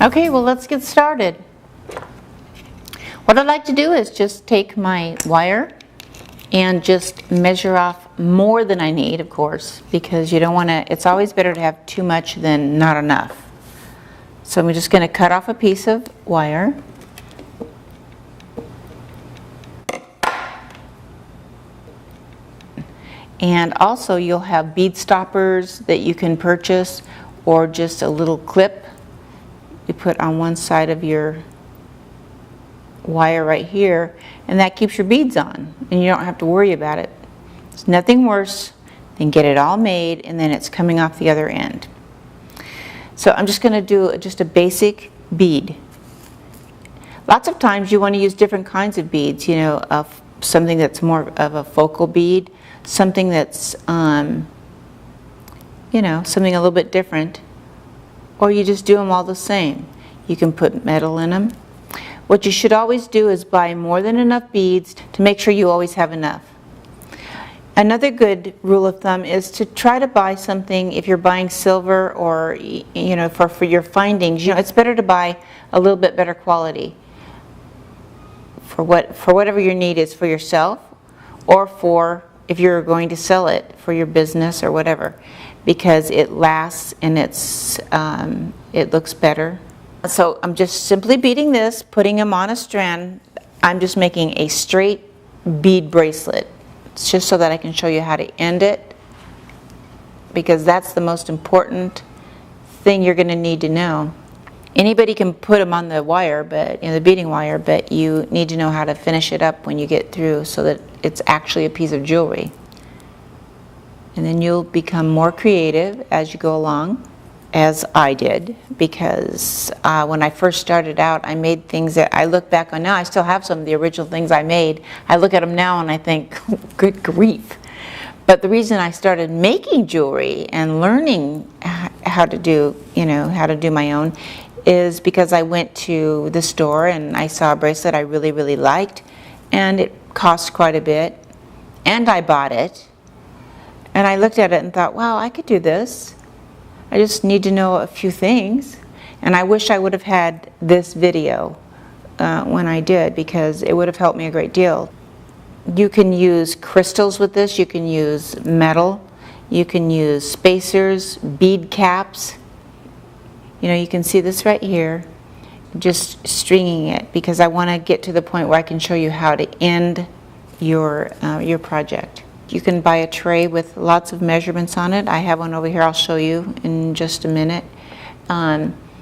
Okay, well, let's get started. What I'd like to do is just take my wire and just measure off more than I need, of course, because you don't want to, it's always better to have too much than not enough. So I'm just going to cut off a piece of wire. And also you'll have bead stoppers that you can purchase, or just a little clip you put on one side of your wire right here, and that keeps your beads on, and you don't have to worry about it. It's nothing worse than get it all made and then it's coming off the other end. So I'm just going to do just a basic bead. Lots of times you want to use different kinds of beads, you know, something that's more of a focal bead, something that's you know, something a little bit different, or you just do them all the same. You can put metal in them. What you should always do is buy more than enough beads to make sure you always have enough. Another good rule of thumb is to try to buy something, if you're buying silver or, you know, for your findings, you know, it's better to buy a little bit better quality for whatever your need is for yourself, or for if you're going to sell it for your business or whatever, because it lasts and it looks better. So I'm just simply beading this, putting them on a strand. I'm just making a straight bead bracelet. It's just so that I can show you how to end it, because that's the most important thing you're going to need to know. Anybody can put them on the wire, but the beading wire, but you need to know how to finish it up when you get through so that it's actually a piece of jewelry. And then you'll become more creative as you go along, as I did, because when I first started out, I made things that I look back on now. I still have some of the original things I made. I look at them now and I think, good grief. But the reason I started making jewelry and learning how to do, how to do my own, is because I went to the store and I saw a bracelet I really, really liked, and it cost quite a bit, and I bought it, and I looked at it and thought, wow, I could do this. I just need to know a few things. And I wish I would have had this video when I did, because it would have helped me a great deal. You can use crystals with this, you can use metal, you can use spacers, bead caps. You can see this right here, just stringing it, because I want to get to the point where I can show you how to end your project. You can buy a tray with lots of measurements on it. I have one over here I'll show you in just a minute.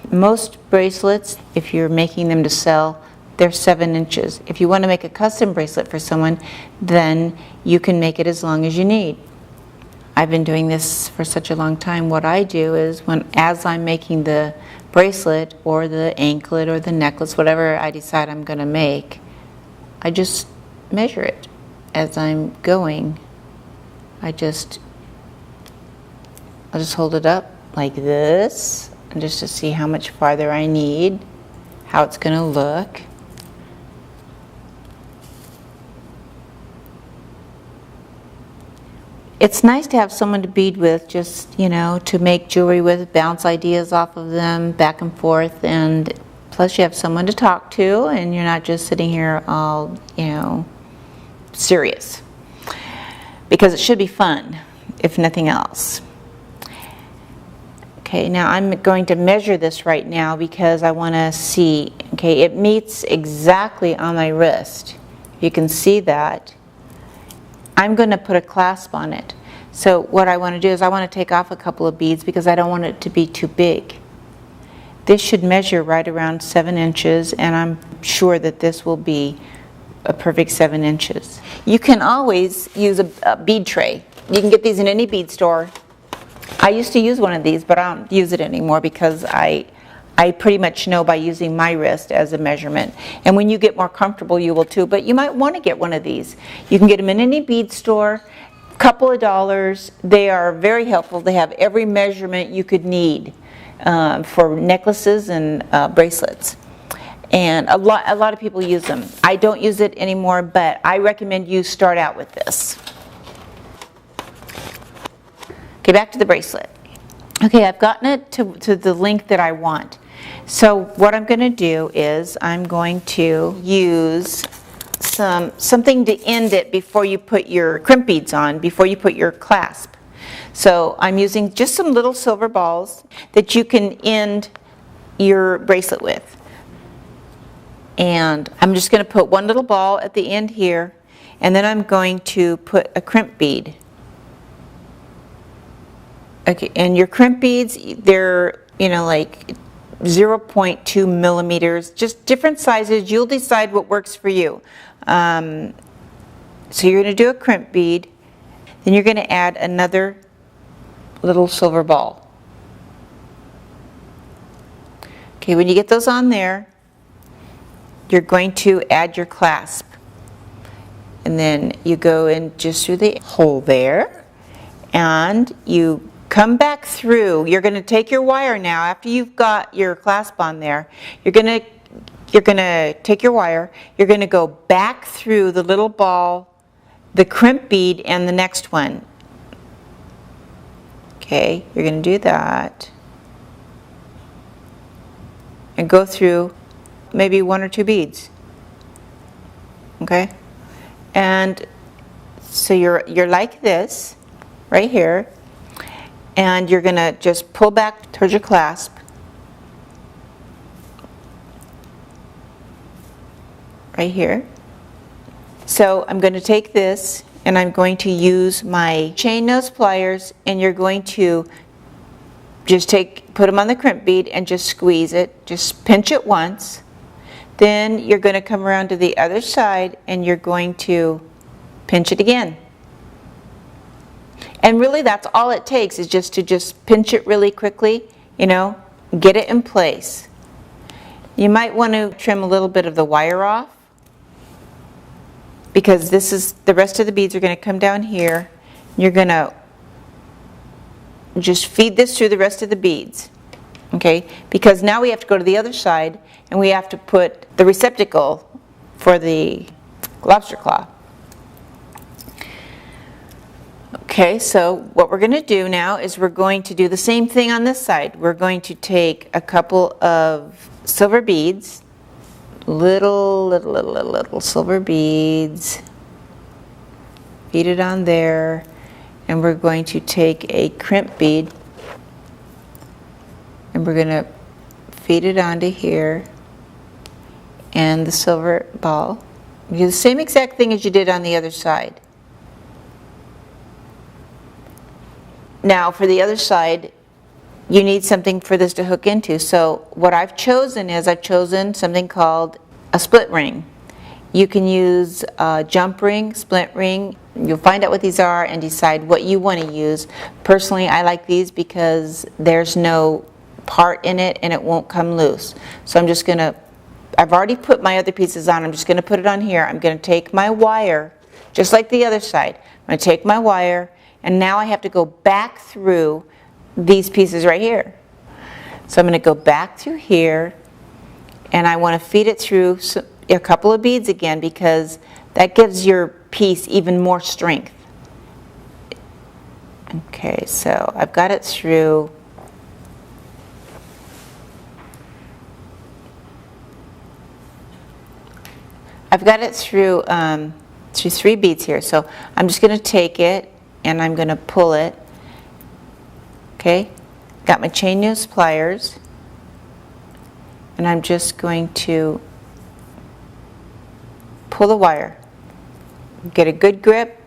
Most bracelets, if you're making them to sell, they're 7 inches. If you want to make a custom bracelet for someone, then you can make it as long as you need. I've been doing this for such a long time. What I do is, as I'm making the bracelet or the anklet or the necklace, whatever I decide I'm going to make, I just measure it as I'm going. I'll just hold it up like this, and just to see how much farther I need, how it's going to look. It's nice to have someone to bead with, just, to make jewelry with, bounce ideas off of them back and forth, and plus you have someone to talk to, and you're not just sitting here all, serious. Because it should be fun, if nothing else. Okay, now I'm going to measure this right now because I want to see, okay, it meets exactly on my wrist. You can see that. I'm going to put a clasp on it. So what I want to do is I want to take off a couple of beads because I don't want it to be too big. This should measure right around 7 inches, and I'm sure that this will be a perfect 7 inches. You can always use a bead tray. You can get these in any bead store. I used to use one of these, but I don't use it anymore because I pretty much know by using my wrist as a measurement. And when you get more comfortable, you will too. But you might want to get one of these. You can get them in any bead store, a couple of dollars. They are very helpful. They have every measurement you could need for necklaces and bracelets. And a lot of people use them. I don't use it anymore, but I recommend you start out with this. Okay, back to the bracelet. Okay, I've gotten it to the length that I want. So what I'm going to do is I'm going to use something to end it before you put your crimp beads on, before you put your clasp. So I'm using just some little silver balls that you can end your bracelet with. And I'm just going to put one little ball at the end here, and then I'm going to put a crimp bead. Okay, and your crimp beads, they're, like 0.2 millimeters, just different sizes. You'll decide what works for you. So you're going to do a crimp bead, then you're going to add another little silver ball. Okay, when you get those on there, you're going to add your clasp. And then you go in just through the hole there, and you come back through. You're going to take your wire now, after you've got your clasp on there, you're going to take your wire, you're going to go back through the little ball, the crimp bead, and the next one. Okay, you're going to do that. And go through maybe 1 or 2 beads. Okay? And so you're like this, right here, and you're going to just pull back towards your clasp. Right here. So I'm going to take this and I'm going to use my chain nose pliers, and you're going to just put them on the crimp bead and just squeeze it. Just pinch it once. Then you're going to come around to the other side and you're going to pinch it again. And really that's all it takes, is just to pinch it really quickly, get it in place. You might want to trim a little bit of the wire off, because the rest of the beads are going to come down here. You're going to just feed this through the rest of the beads. Okay, because now we have to go to the other side and we have to put the receptacle for the lobster claw. Okay, so what we're going to do now is we're going to do the same thing on this side. We're going to take a couple of silver beads, little silver beads, feed it on there, and we're going to take a crimp bead and we're going to feed it onto here and the silver ball. You do the same exact thing as you did on the other side. Now for the other side, you need something for this to hook into. So what I've chosen is something called a split ring. You can use a jump ring, split ring. You'll find out what these are and decide what you want to use. Personally, I like these because there's no part in it and it won't come loose. So I've already put my other pieces on. I'm just going to put it on here. I'm going to take my wire, just like the other side. I'm going to take my wire, and now I have to go back through these pieces right here. So I'm going to go back through here, and I want to feed it through a couple of beads again, because that gives your piece even more strength. Okay, so I've got it through. I've got it through 3 beads here, so I'm just going to take it and I'm going to pull it. Okay, got my chain nose pliers, and I'm just going to pull the wire. Get a good grip,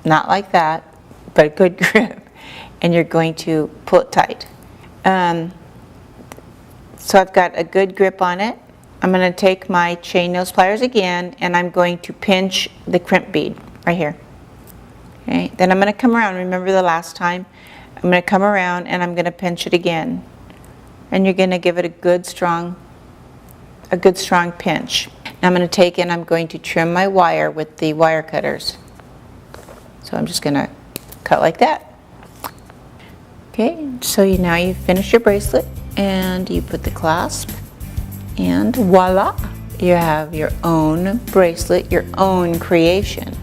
not like that, but a good grip, and you're going to pull it tight. So I've got a good grip on it. I'm going to take my chain nose pliers again, and I'm going to pinch the crimp bead right here. Okay, then I'm going to come around. Remember the last time? I'm going to come around and I'm going to pinch it again, and you're going to give it a good strong pinch. Now I'm going to take and I'm going to trim my wire with the wire cutters. So I'm just going to cut like that. Okay, so now you've finished your bracelet, and you put the clasp, and voila, you have your own bracelet, your own creation.